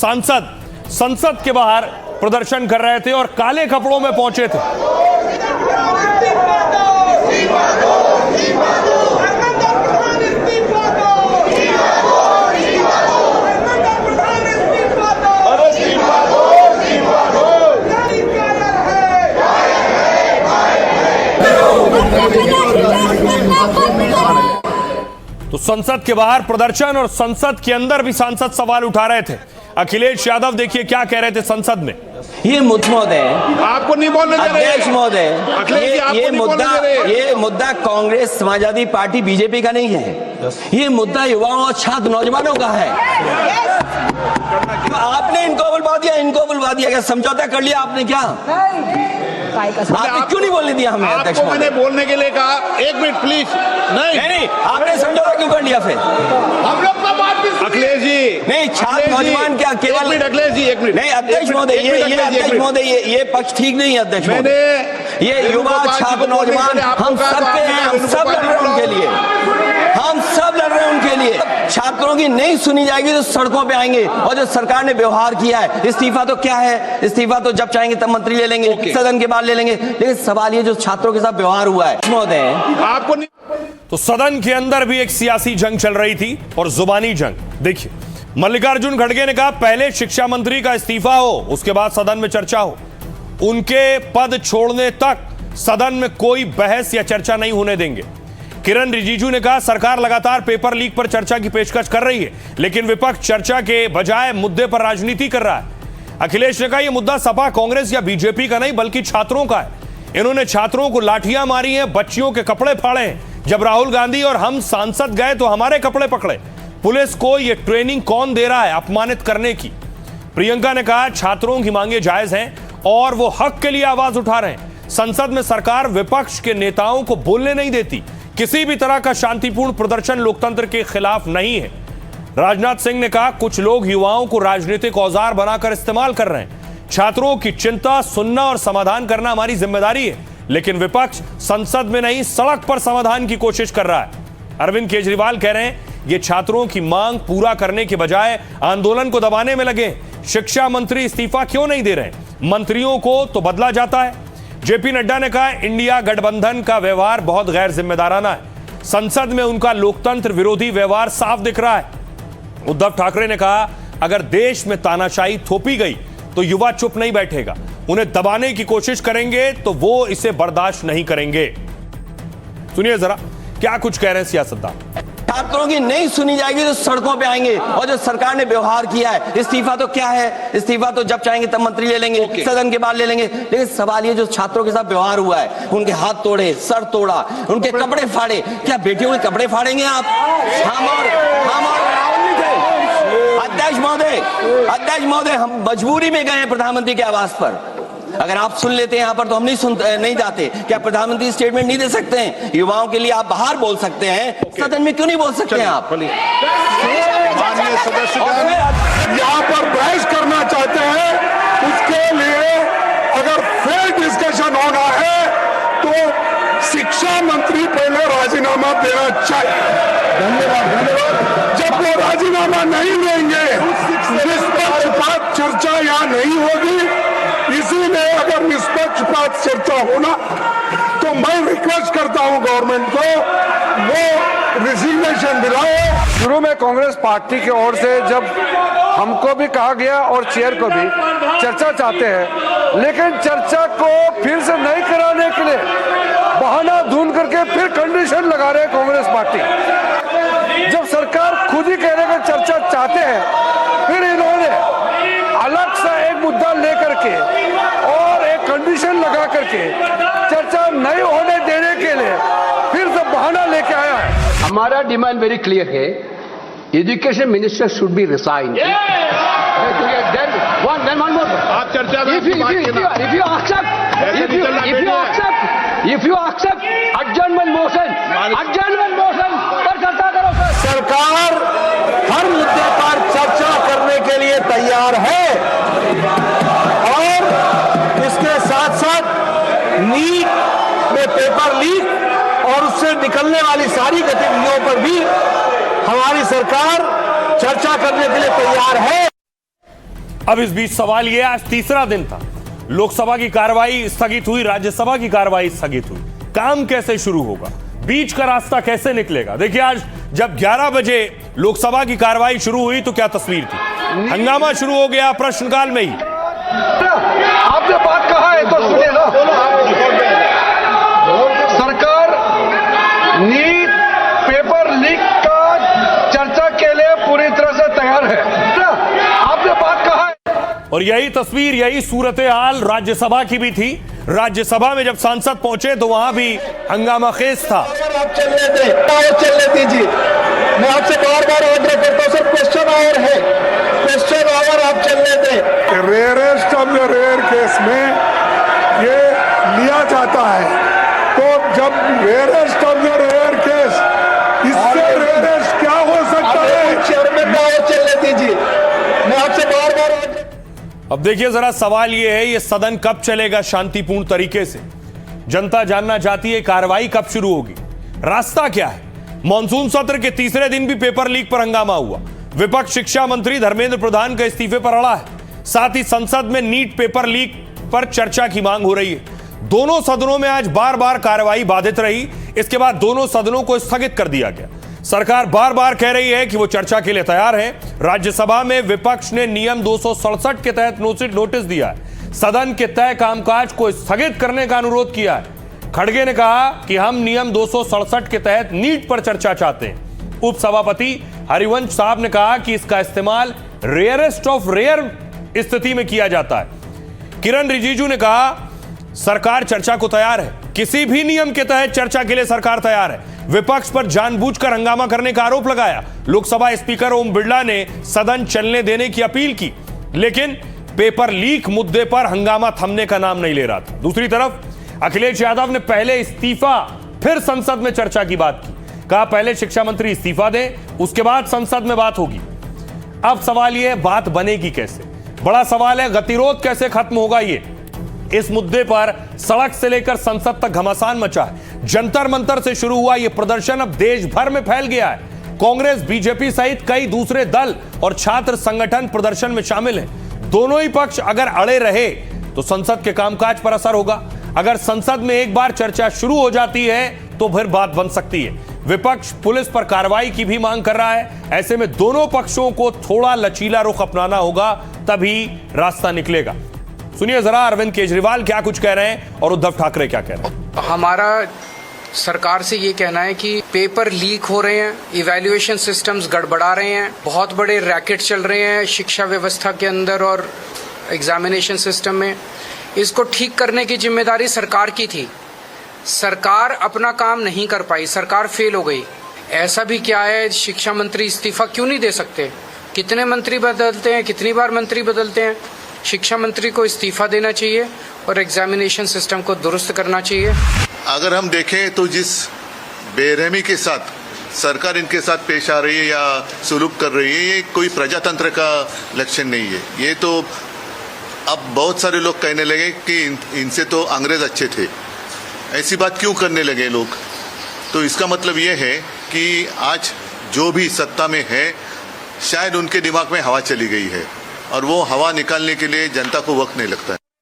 सांसद संसद के बाहर प्रदर्शन कर रहे थे और काले कपड़ों में पहुंचे थे। तो संसद के बाहर प्रदर्शन और संसद के अंदर भी सांसद सवाल उठा रहे थे। अखिलेश यादव देखिए क्या कह रहे थे संसद में। ये महोदय आपको नहीं बोलने दे रहे। अध्यक्ष महोदय, ये मुद्दा कांग्रेस समाजवादी पार्टी बीजेपी का नहीं है, ये मुद्दा युवाओं और छात्र नौजवानों का है। आपने इनको बुलवा दिया क्या? समझौता कर लिया आपने क्या? आपने क्यों नहीं बोलने दिया हमें? अध्यक्ष आपको मैंने बोलने के लिए कहा, एक मिनट प्लीज। नहीं, आपने समझौता क्यों कर लिया फिर? हम लोग का बात अखिलेश जी नहीं, छात्र नौजवान क्या केवल अखिलेश जी एक मिनट नहीं। अध्यक्ष महोदय, ये पक्ष ठीक नहीं है। अध्यक्ष महोदय, ये युवा छात्र नौजवान हम सबके हैं, हम सब लड़ रहे हैं उनके लिए, हम सब लड़ रहे हैं उनके लिए। छात्रों की नहीं सुनी जाएगी तो सड़कों पे आएंगे। और जो सरकार ने व्यवहार किया है, इस्तीफा तो क्या है? इस्तीफा तो जब चाहेंगे तब मंत्री ले लेंगे, सदन के बाद ले लेंगे। लेकिन सवाल ये जो छात्रों के साथ व्यवहार हुआ है महोदय, आपको नहीं। तो सदन के अंदर भी एक सियासी जंग चल रही थी और जुबानी जंग। देखिए, मल्लिकार्जुन खड़गे ने कहा पहले शिक्षा मंत्री का इस्तीफा हो, उसके बाद सदन में चर्चा हो। उनके पद छोड़ने तक सदन में कोई बहस या चर्चा नहीं होने देंगे। किरण रिजिजू ने कहा सरकार लगातार पेपर लीक पर चर्चा की पेशकश कर रही है, लेकिन विपक्ष चर्चा के बजाय मुद्दे पर राजनीति कर रहा है। अखिलेश ने कहा यह मुद्दा सपा, कांग्रेस या बीजेपी का नहीं बल्कि छात्रों का है। इन्होंने छात्रों को लाठियां मारी हैं, बच्चियों के कपड़े फाड़े हैं। जब राहुल गांधी और हम सांसद गए तो हमारे कपड़े पकड़े। पुलिस को यह ट्रेनिंग कौन दे रहा है अपमानित करने की? प्रियंका ने कहा छात्रों की मांगे जायज हैं और वो हक के लिए आवाज उठा रहे हैं। संसद में सरकार विपक्ष के नेताओं को बोलने नहीं देती। किसी भी तरह का शांतिपूर्ण प्रदर्शन लोकतंत्र के खिलाफ नहीं है। राजनाथ सिंह ने कहा कुछ लोग युवाओं को राजनीतिक औजार बनाकर इस्तेमाल कर रहे हैं। छात्रों की चिंता सुनना और समाधान करना हमारी जिम्मेदारी है, लेकिन विपक्ष संसद में नहीं सड़क पर समाधान की कोशिश कर रहा है। अरविंद केजरीवाल कह रहे हैं ये छात्रों की मांग पूरा करने के बजाय आंदोलन को दबाने में लगे। शिक्षा मंत्री इस्तीफा क्यों नहीं दे रहे? मंत्रियों को तो बदला जाता है। जेपी नड्डा ने कहा इंडिया गठबंधन का व्यवहार बहुत गैर जिम्मेदाराना है। संसद में उनका लोकतंत्र विरोधी व्यवहार साफ दिख रहा है। उद्धव ठाकरे ने कहा अगर देश में तानाशाही थोपी गई तो युवा चुप नहीं बैठेगा, उन्हें दबाने की कोशिश करेंगे तो वो इसे बर्दाश्त नहीं करेंगे। सुनिए जरा क्या कुछ कह रहे हैं सियासतदान। छात्रों की नहीं सुनी जाएगी तो सड़कों पे आएंगे। और जो सरकार ने व्यवहार किया है, इस्तीफा तो क्या है? इस्तीफा तो जब चाहेंगे तब मंत्री ले लेंगे, सदन के बाद ले लेंगे। लेकिन सवाल ये जो छात्रों के साथ व्यवहार हुआ है, उनके हाथ तोड़े, सर तोड़ा, उनके कपड़े फाड़े, क्या बेटियों के कपड़े फाड़ेंगे आप? हम और राहुल नहीं थे। अध्यक्ष महोदय, हम मजबूरी में गए हैं प्रधानमंत्री के आवास पर। अगर आप सुन लेते हैं यहाँ पर तो हम नहीं जाते। क्या प्रधानमंत्री स्टेटमेंट नहीं दे सकते हैं? युवाओं के लिए आप बाहर बोल सकते हैं, सदन में क्यों नहीं बोल सकते हैं आप? माननीय सदस्यगण यहाँ पर बहस करना चाहते हैं, उसके लिए अगर फेयर डिस्कशन होना है तो शिक्षा मंत्री पहले राजीनामा देना चाहिए। धन्यवाद। जब वो राजीनामा नहीं देंगे, निष्पक्षपात चर्चा यहाँ नहीं होगी। इसीलिए अगर निष्पक्षपात चर्चा होना तो मैं रिक्वेस्ट करता हूं गवर्नमेंट को वो रिजिग्नेशन दिलाए। शुरू में कांग्रेस पार्टी की ओर से जब हमको भी कहा गया और चेयर को भी चर्चा चाहते हैं, लेकिन चर्चा को फिर से नहीं कराने के लिए बहाना ढूंढ करके फिर कंडीशन लगा रहे कांग्रेस पार्टी। जब सरकार खुद ही कह रहे कि चर्चा चाहते हैं, फिर इन्होंने अलग सा एक मुद्दा लेकर के और एक कंडीशन लगा करके चर्चा नहीं होने देने के लिए फिर से बहाना लेके आया है। हमारा डिमांड वेरी क्लियर है, education minister should be resign. आप चर्चा में if you accept adjournment motion पर चर्चा करो सर। सरकार हर मुद्दे पर चर्चा करने के लिए तैयार है और इसके साथ साथ नीट में पेपर लीक और उससे निकलने वाली सारी गतिविधियों पर भी हमारी सरकार चर्चा करने के लिए तैयार है। अब इस बीच सवाल यह, आज तीसरा दिन था, लोकसभा की कार्रवाई स्थगित हुई, राज्यसभा की कार्रवाई स्थगित हुई, काम कैसे शुरू होगा, बीच का रास्ता कैसे निकलेगा? देखिए, आज जब 11 बजे लोकसभा की कार्रवाई शुरू हुई तो क्या तस्वीर थी? हंगामा शुरू हो गया प्रश्नकाल में ही। आपने बात कहा है तो सुनिए ना, सरकार नीट पेपर लीक का चर्चा के लिए पूरी तरह से तैयार है। आपने बात कहा है। और यही तस्वीर, यही सूरत हाल राज्यसभा की भी थी। राज्यसभा में जब सांसद पहुंचे तो वहां भी हंगामा खेज था। आप चलने दीजिए, मैं आपसे बार बार ऑर्डर करता हूं सर, क्वेश्चन आवर है, क्वेश्चन आवर आप चलने दें। Rarest of the rare case में ये लिया जाता है, तो जब rarest of the rare case, इससे रेयरेस्ट क्या हो सकता है? चेयरमैन का चलने दीजिए, मैं आपसे बार बार ऑर्डर। अब देखिए जरा, सवाल यह है, ये सदन कब चलेगा शांतिपूर्ण तरीके से? जनता जानना चाहती है कार्रवाई कब शुरू होगी, रास्ता क्या है? मॉनसून सत्र के तीसरे दिन भी पेपर लीक पर हंगामा हुआ। विपक्ष शिक्षा मंत्री धर्मेंद्र प्रधान के इस्तीफे पर अड़ा है। साथ ही संसद में नीट पेपर लीक पर चर्चा की मांग हो रही है। दोनों सदनों में आज बार बार कार्रवाई बाधित रही। इसके बाद दोनों सदनों को स्थगित कर दिया गया। सरकार बार बार कह रही है कि वो चर्चा के लिए तैयार है। राज्यसभा में विपक्ष ने नियम 267 के तहत नोटिस दिया है। सदन के तय कामकाज को स्थगित करने का अनुरोध किया है। खड़गे ने कहा कि हम नियम 267 के तहत नीट पर चर्चा चाहते हैं। उपसभापति हरिवंश साहब ने कहा कि इसका इस्तेमाल रेयरेस्ट ऑफ रेयर स्थिति में किया जाता है। किरण रिजिजू ने कहा सरकार चर्चा को तैयार है, किसी भी नियम के तहत चर्चा के लिए सरकार तैयार है। विपक्ष पर जानबूझकर हंगामा करने का आरोप लगाया। लोकसभा स्पीकर ओम बिरला ने सदन चलने देने की अपील की, लेकिन पेपर लीक मुद्दे पर हंगामा थमने का नाम नहीं ले रहा था। दूसरी तरफ अखिलेश यादव ने पहले इस्तीफा फिर संसद में चर्चा की बात की। कहा पहले शिक्षा मंत्री इस्तीफा दें, उसके बाद संसद में बात होगी। अब सवाल यह, बात बनेगी कैसे? बड़ा सवाल है, गतिरोध कैसे खत्म होगा? ये इस मुद्दे पर सड़क से लेकर संसद तक घमासान मचा है। जंतर मंतर से शुरू हुआ यह प्रदर्शन अब देश भर में फैल गया है। कांग्रेस, बीजेपी सहित कई दूसरे दल और छात्र संगठन प्रदर्शन में शामिल हैं। दोनों ही पक्ष अगर अड़े रहे तो संसद के कामकाज पर असर होगा। अगर संसद में एक बार चर्चा शुरू हो जाती है तो फिर बात बन सकती है। विपक्ष पुलिस पर कार्रवाई की भी मांग कर रहा है। ऐसे में दोनों पक्षों को थोड़ा लचीला रुख अपनाना होगा, तभी रास्ता निकलेगा। सुनिए जरा अरविंद केजरीवाल क्या कुछ कह रहे हैं और उद्धव ठाकरे क्या कह रहे हैं। हमारा सरकार से ये कहना है कि पेपर लीक हो रहे हैं, इवैल्यूएशन सिस्टम्स गड़बड़ा रहे हैं, बहुत बड़े रैकेट चल रहे हैं शिक्षा व्यवस्था के अंदर और एग्जामिनेशन सिस्टम में। इसको ठीक करने की जिम्मेदारी सरकार की थी। सरकार अपना काम नहीं कर पाई, सरकार फेल हो गई। ऐसा भी क्या है, शिक्षा मंत्री इस्तीफा क्यों नहीं दे सकते? कितने मंत्री बदलते हैं, कितनी बार मंत्री बदलते हैं? शिक्षा मंत्री को इस्तीफा देना चाहिए और एग्जामिनेशन सिस्टम को दुरुस्त करना चाहिए। अगर हम देखें तो जिस बेरहमी के साथ सरकार इनके साथ पेश आ रही है या सुलूक कर रही है, ये कोई प्रजातंत्र का लक्षण नहीं है। ये तो अब बहुत सारे लोग कहने लगे कि इनसे तो अंग्रेज अच्छे थे। ऐसी बात क्यों करने लगे लोग? तो इसका मतलब ये है कि आज जो भी सत्ता में है, शायद उनके दिमाग में हवा चली गई है और वो हवा निकालने के लिए जनता को वक्त नहीं लगता है।